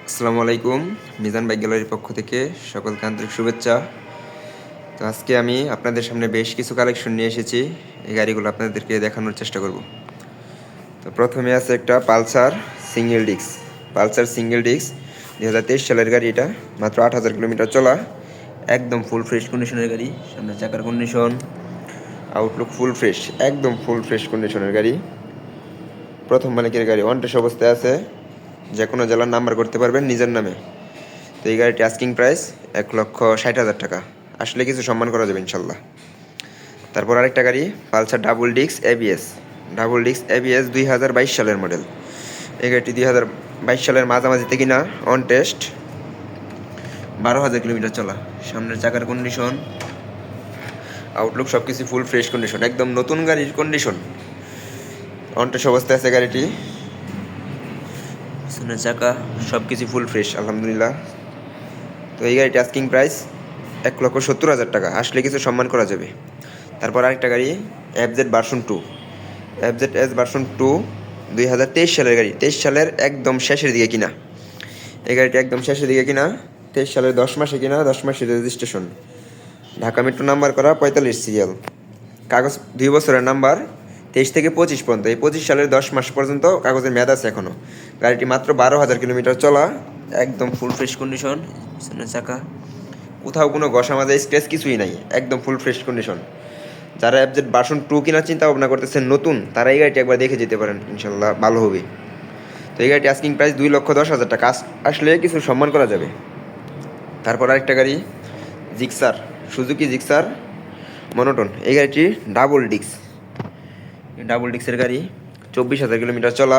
আসসালামু আলাইকুম। মিজান বাইক গ্যালারির পক্ষ থেকে সকলকে আন্তরিক শুভেচ্ছা। তো আজকে আমি আপনাদের সামনে বেশ কিছু কালেকশন নিয়ে এসেছি। এই গাড়িগুলো আপনাদেরকে দেখানোর চেষ্টা করব। তো প্রথমে আছে একটা Pulsar single disc. Pulsar single disc 2023 সালের গাড়ি। এটা মাত্র 8000 কিলোমিটার চলা, একদম ফুল ফ্রেশ কন্ডিশনের গাড়ি। সামনে চাকার কন্ডিশন, আউটলুক ফুল ফ্রেশ, একদম ফুল ফ্রেশ কন্ডিশনের গাড়ি। প্রথম মালিকের গাড়ি, ওয়ান টেস্ট অবস্থায় আছে। যে কোনো জেলার নাম্বার করতে পারবেন নিজের নামে। তো এই গাড়িটি আস্কিং প্রাইস 1,60,000 টাকা। আসলে কিছু সম্মান করা যাবে ইনশাল্লাহ। তারপর আরেকটা গাড়ি, Pulsar double disc ABS. Double disc ABS 2022 সালের মডেল। এই গাড়িটি 2022 সালের মাঝামাঝিতে কিনা, অন টেস্ট, 12,000 কিলোমিটার চলা। সামনের চাকার কন্ডিশন, আউটলুক সব কিছু ফুল ফ্রেশ কন্ডিশন, একদম নতুন গাড়ির কন্ডিশন। অন টেস্ট অবস্থায় আছে গাড়িটি। সামনের চাকা সব কিছু ফুল ফ্রেশ আলহামদুলিল্লাহ। তো এই গাড়িটি আস্কিং প্রাইস 1,70,000 টাকা। আসলে কিছু সম্মান করা যাবে। তারপর আরেকটা গাড়ি, FZ version 2। FZ S version 2 2023 সালের গাড়ি। 23 সালের একদম শেষের দিকে কিনা এই গাড়িটি, একদম শেষের দিকে কিনা। 23 সালের 10 মাসে কিনা, 10 মাসের রেজিস্ট্রেশন। ঢাকা মেট্রো নাম্বার করা, 45 সিরিয়াল। কাগজ 2 বছরের নাম্বার, 23 থেকে 25 পর্যন্ত। এই 25 সালের 10 মাস পর্যন্ত কাগজের মেয়াদ আছে এখনও। গাড়িটি মাত্র 12,000 কিলোমিটার চলা, একদম ফুল ফ্রেশ কন্ডিশন। সামনের চাকা কোথাও কোনো ঘষা মাজা স্ক্র্যাচ কিছুই নাই, একদম ফুল ফ্রেশ কন্ডিশন। যারা এফজেড ভার্সন 2 কেনার চিন্তা ভাবনা করতেছেন নতুন, তারা এই গাড়িটি একবার দেখে যেতে পারেন, ইনশাল্লাহ ভালো হবে। তো এই গাড়িটি আস্কিং প্রাইস 2,10,000 টাকা। আসলে কিছু সম্মান করা যাবে। তারপর আরেকটা গাড়ি, জিক্সার, সুজুকি জিক্সার মনোটন। এই গাড়িটি ডাবল ডিস্কের গাড়ি, 24,000 কিলোমিটার চলা,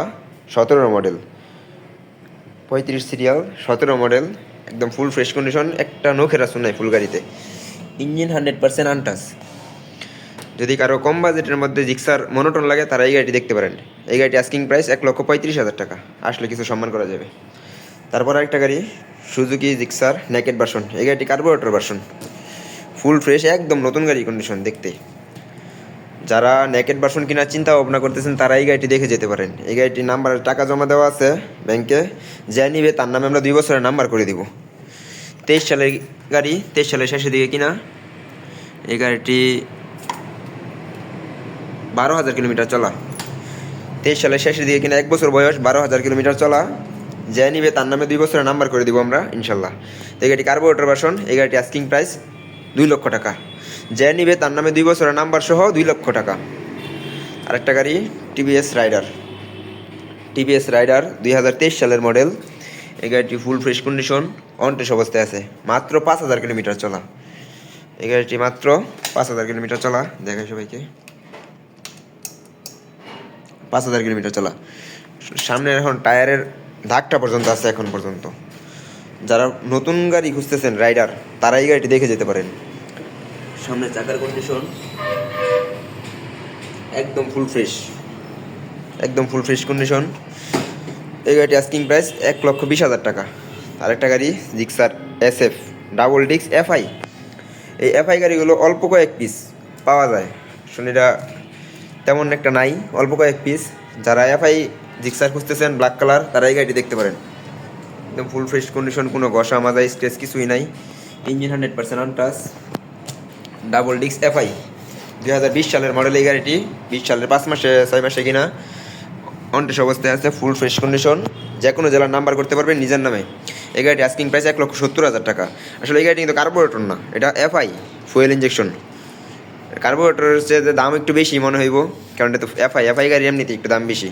17 মডেল, 35 সিরিয়াল, 17 মডেল, একদম ফুল ফ্রেশ কন্ডিশন। একটা নখের আসুন নাই ফুল গাড়িতে। Engine 100% untouch. যদি কারো কম বাজেটের মধ্যে জিক্সার মনোটন লাগে, তারা এই গাড়িটি দেখতে পারেন। এই গাড়িটি আস্কিং প্রাইস 1,35,000 টাকা। আসলে কিছু সম্মান করা যাবে। তারপর আরেকটা গাড়ি, সুজুকি জিক্সার নেকেড ভার্সন। এই গাড়িটি কার্বোরেটর ভার্সন, ফুল ফ্রেশ, একদম নতুন গাড়ি কন্ডিশন দেখতে। যারা নেকেড ভার্সন কেনার চিন্তা ভাবনা করতেছেন, তারা এই গাড়িটি দেখে যেতে পারেন। এই গাড়িটির নাম্বারের টাকা জমা দেওয়া আছে ব্যাংকে। যা নিবে তার নামে আমরা 2 বছরের নাম্বার করে দিব। 23 সালের গাড়ি, 23 সালের শেষের দিকে কিনা। এই গাড়িটি 12,000 কিলোমিটার চলা। 23 সালের শেষের দিকে কিনা, 1 বছর বয়স, 12,000 কিলোমিটার চলা। যে নিবে তার নামে 2 বছরের নাম্বার করে দিব আমরা ইনশাল্লাহ। এই গাড়িটি কার্বোরেটর ভার্সন। এই গাড়িটি আস্কিং প্রাইস 2 লক্ষ টাকা। যে নিবে তার নামে 2 বছরের নাম্বার সহ 2 লক্ষ টাকা। আরেকটা গাড়ি, টিভিএস রাইডার। 2023 সালের মডেল। এই গাড়িটি full fresh condition, on test অবস্থায় আছে। মাত্র 5,000 কিলোমিটার চলা। এই গাড়িটি মাত্র 5,000 কিলোমিটার চলা। দেখাই সবাইকে, 5,000 কিলোমিটার চলা। সামনে এখন টায়ারের দাগটা পর্যন্ত আছে এখন পর্যন্ত। যারা নতুন গাড়ি খুঁজতেছেন রাইডার, তারা এই গাড়িটি দেখে যেতে পারেন। সামনে চাকার কন্ডিশন একদম ফুল ফ্রেশ কন্ডিশন। এই গাড়িটি আস্কিং প্রাইস 1,20,000 টাকা। আরেকটা গাড়ি, Gixxer SF double disc FI। এই FI গাড়িগুলো অল্প কয়েক পিস পাওয়া যায়, আসলে এটা তেমন একটা নাই, অল্প কয়েক পিস। যারা FI জিক্সার খুঁজতেছেন ব্ল্যাক কালার, তারা এই গাড়িটি দেখতে পারেন। একদম ফুল ফ্রেশ কন্ডিশন, কোনো ঘষা মাজা স্ক্র্যাচ কিছুই নাই। Engine 100% untouch, double disc FI 2020 সালের মডেল। এই গাড়িটি 20 সালের 5 মাসে 6 মাসে কিনা, অনটেস্ট অবস্থায় আছে, ফুল ফ্রেশ কন্ডিশন। যে কোনো জেলার নাম্বার করতে পারবেন নিজের নামে। এই গাড়িটি আস্কিং প্রাইস 1,70,000 টাকা। আসলে এই গাড়িটি কিন্তু কার্বোরেটর না, এটা FI ফুয়েল ইঞ্জেকশন। কার্বোরেটরের চেয়ে দাম একটু বেশি মনে হইব, কারণ এটা তো FI গাড়ি, এমনিতে একটু দাম বেশি।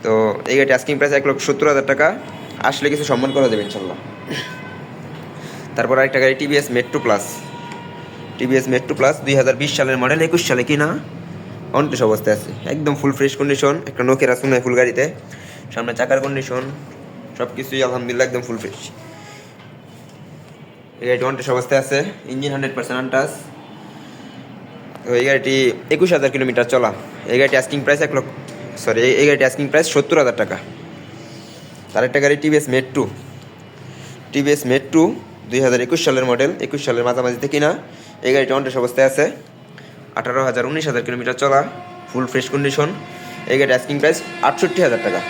তো এই গাড়িটি আস্কিং প্রাইস 1,70,000 টাকা। আসলে কিছু সম্মান করা যাবে ইনশাল্লাহ। তারপর আরেকটা গাড়ি, TVS মেট্রো প্লাস। 2020 সালের মডেল, 21 সালে কিনা, অনটেস্ট অবস্থায় আছে, একদম ফুল ফ্রেশ কন্ডিশন। একটা নখের আসুন নাই ফুল গাড়িতে। সামনে চাকার কন্ডিশন সব কিছুই আলহামদুলিল্লাহ একদম ফুল ফ্রেশ। এই গাড়িটি অনটেস্ট অবস্থায় আছে, ইঞ্জিন 100% আনটাচ। তো এই গাড়িটি 21,000 কিলোমিটার চলা। এই গাড়িটি আস্কিং প্রাইস এই গাড়িটি আস্কিং প্রাইস 70,000 টাকা। তার একটা গাড়ি, TVS মেট্রো। 2021 সালের মডেল, 21 সালের মাঝামাঝিতে কিনা। এই গাড়িটি অনটেস্ট অবস্থায় আছে, 19,000 কিলোমিটার চলা, ফুল ফ্রেশ কন্ডিশন। এই গাড়ির আস্কিং প্রাইস 68,000 টাকা।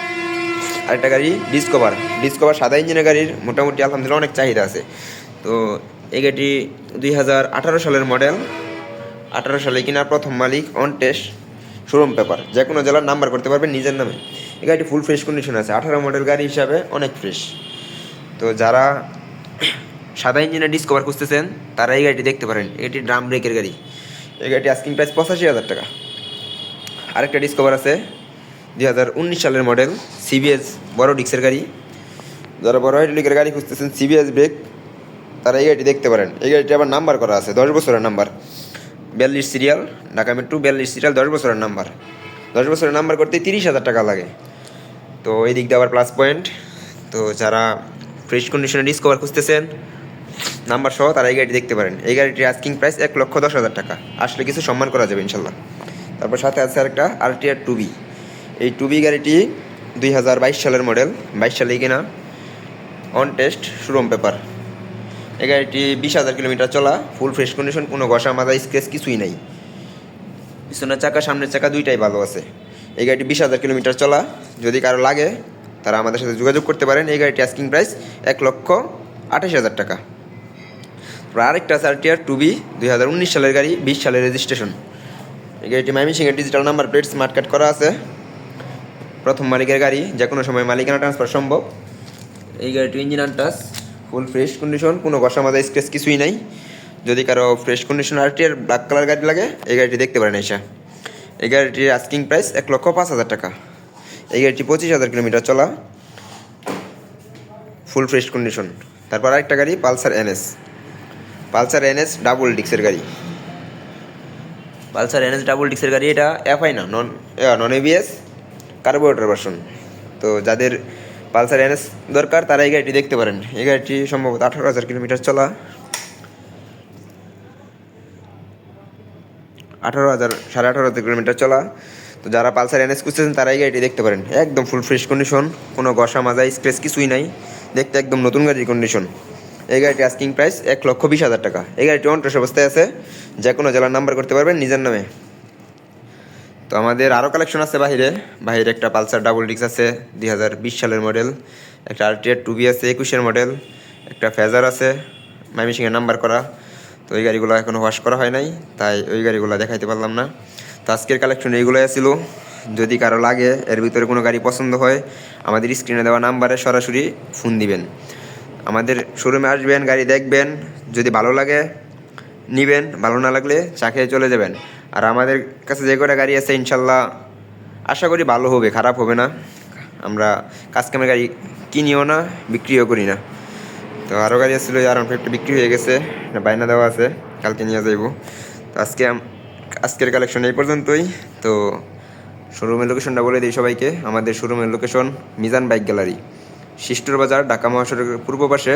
আরেকটা গাড়ি ডিসকভার সাদা ইঞ্জিনের গাড়ির মোটামুটি আলহামদুলিল্লাহ অনেক চাহিদা আছে। তো এই গাড়িটি 2018 সালের মডেল, 18 সালে কিনা, প্রথম মালিক, অন টেস্ট, শোরুম পেপার, যে কোনো জেলার নাম্বার করতে পারবেন নিজের নামে। এই গাড়িটি ফুল ফ্রেশ কন্ডিশন আছে, 18 মডেল গাড়ি হিসাবে অনেক ফ্রেশ। তো যারা সাদা ইঞ্জিনের ডিসকভার খুঁজতেছেন তারা এই গাড়িটি দেখতে পারেন। এটি ড্রাম ব্রেকের গাড়ি। এই গাড়িটি আস্কিং প্রাইস 85,000 টাকা। আরেকটা ডিসকভার আছে 2019 সালের মডেল, সিবিএস বড় ডিক্সের গাড়ি। যারা বড় হাইড্রোলিকের গাড়ি খুঁজতেছেন, সিবিএস ব্রেক, তারা এই গাড়িটি দেখতে পারেন। এই গাড়িটি আবার নাম্বার করা আছে, 10 বছরের number, 42 serial, Dhaka metro 42 serial, 10 বছরের নাম্বার। 10 বছরের নাম্বার করতে 30,000 টাকা লাগে। তো এই দিক দিয়ে আবার প্লাস পয়েন্ট। তো যারা ফ্রেশ কন্ডিশনে ডিসকভার খুঁজতেছেন নাম্বার সহ, তারা এই গাড়িটি দেখতে পারেন। এই গাড়িটির আস্কিং প্রাইস 1,10,000 টাকা। আসলে কিছু সম্মান করা যাবে ইনশাল্লাহ। তারপর সাথে আছে আরেকটা RTR 2B। এই 2B গাড়িটি 2022 সালের মডেল, 22 সালেই কিনা, অন টেস্ট, শোরুম পেপার। এই গাড়িটি 20,000 কিলোমিটার চলা, ফুল ফ্রেশ কন্ডিশন, কোনো ঘষা মাজা স্ক্র্যাচ কিছুই নাই। পিছনের চাকা সামনের চাকা দুইটাই ভালো আছে। এই গাড়িটি 20,000 কিলোমিটার চলা। যদি কারো লাগে তারা আমাদের সাথে যোগাযোগ করতে পারেন। এই গাড়িটি আস্কিং প্রাইস 1,28,000 টাকা। আরেকটা আছে RTR 2B, 2019 সালের গাড়ি, 20 সালের রেজিস্ট্রেশন। এই গাড়িটি ময়মনসিংহের digital number plate smart card করা আছে। প্রথম মালিকের গাড়ি, যে কোনো সময় মালিকানা ট্রান্সফার সম্ভব। এই গাড়িটি engine untouch, full fresh condition, কোনো ঘষা মাজা স্ক্র্যাচ কিছুই নাই। যদি কারো fresh condition RTR black colour গাড়ি লাগে, এই গাড়িটি দেখতে পারেন এসে। এই গাড়িটির আস্কিং প্রাইস 1,05,000 টাকা। এই গাড়িটি 25,000 কিলোমিটার চলা, ফুল ফ্রেশ কন্ডিশন। তারপর আরেকটা গাড়ি পালসার NS ডাবল ডিক্সের গাড়ি। পালসার NS ডাবল ডিক্সের গাড়ি, এটা FI না, নন ABS কার্বোরেটর ভার্সন। তো যাদের পালসার NS দরকার তারা এই গাড়িটি দেখতে পারেন। এই গাড়িটি সম্ভবত 18,000 কিলোমিটার চলা, 18,000 কিলোমিটার চলা। তো যারা পালসার NS খুঁজতেছেন তারা এই গাড়িটি দেখতে পারেন। একদম ফুল ফ্রেশ কন্ডিশন, কোনো ঘষা মাজা স্ক্র্যাচ কিছুই নাই, দেখতে একদম নতুন গাড়ির কন্ডিশন। এই গাড়িটি আস্কিং প্রাইস 1,20,000 টাকা। এই গাড়িটি অন টেস্ট অবস্থায় আছে, যে কোনো জেলার নাম্বার করতে পারবেন নিজের নামে। তো আমাদের আরও কালেকশন আছে বাইরে একটা পালসার ডাবল ডিক্স আছে 2020 সালের মডেল, একটা RTR 2B আছে 21-এর মডেল, একটা ফেজার আছে ময়মনসিংহের নাম্বার করা। তো ওই গাড়িগুলো এখনও ওয়াশ করা হয় নাই, তাই ওই গাড়িগুলো দেখাইতে পারলাম না। তো আজকের কালেকশন এইগুলোই ছিল। যদি কারো লাগে, এর ভিতরে কোনো গাড়ি পছন্দ হয়, আমাদের স্ক্রিনে দেওয়া নাম্বারে সরাসরি ফোন দিবেন। আমাদের শোরুমে আসবেন, গাড়ি দেখবেন, যদি ভালো লাগে নিবেন, ভালো না লাগলে চা খেয়ে চলে যাবেন। আর আমাদের কাছে যে কটা গাড়ি আছে ইনশাল্লাহ আশা করি ভালো হবে, খারাপ হবে না। আমরা কাস্টমার গাড়ি কিনিও না, বিক্রিও করি না। তো আরও গাড়ি আসছিলো, R15 বিক্রি হয়ে গেছে, বায়না দেওয়া আছে, কালকে নিয়ে যাইব। তো আজকের কালেকশন এই পর্যন্তই। তো শোরুমের লোকেশনটা বলে দিই সবাইকে। আমাদের শোরুমের লোকেশন মিজান বাইক গ্যালারি, শিষ্টুর বাজার, ঢাকা মহাসড়কের পূর্ব পাশে,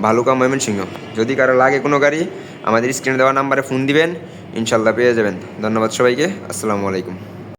ভালুকা, ময়মনসিংহ। যদি কারো লাগে কোনো গাড়ি, আমাদের স্ক্রিনে দেওয়া নাম্বারে ফোন দিবেন, ইনশাল্লাহ পেয়ে যাবেন। ধন্যবাদ সবাইকে, আসসালামু আলাইকুম।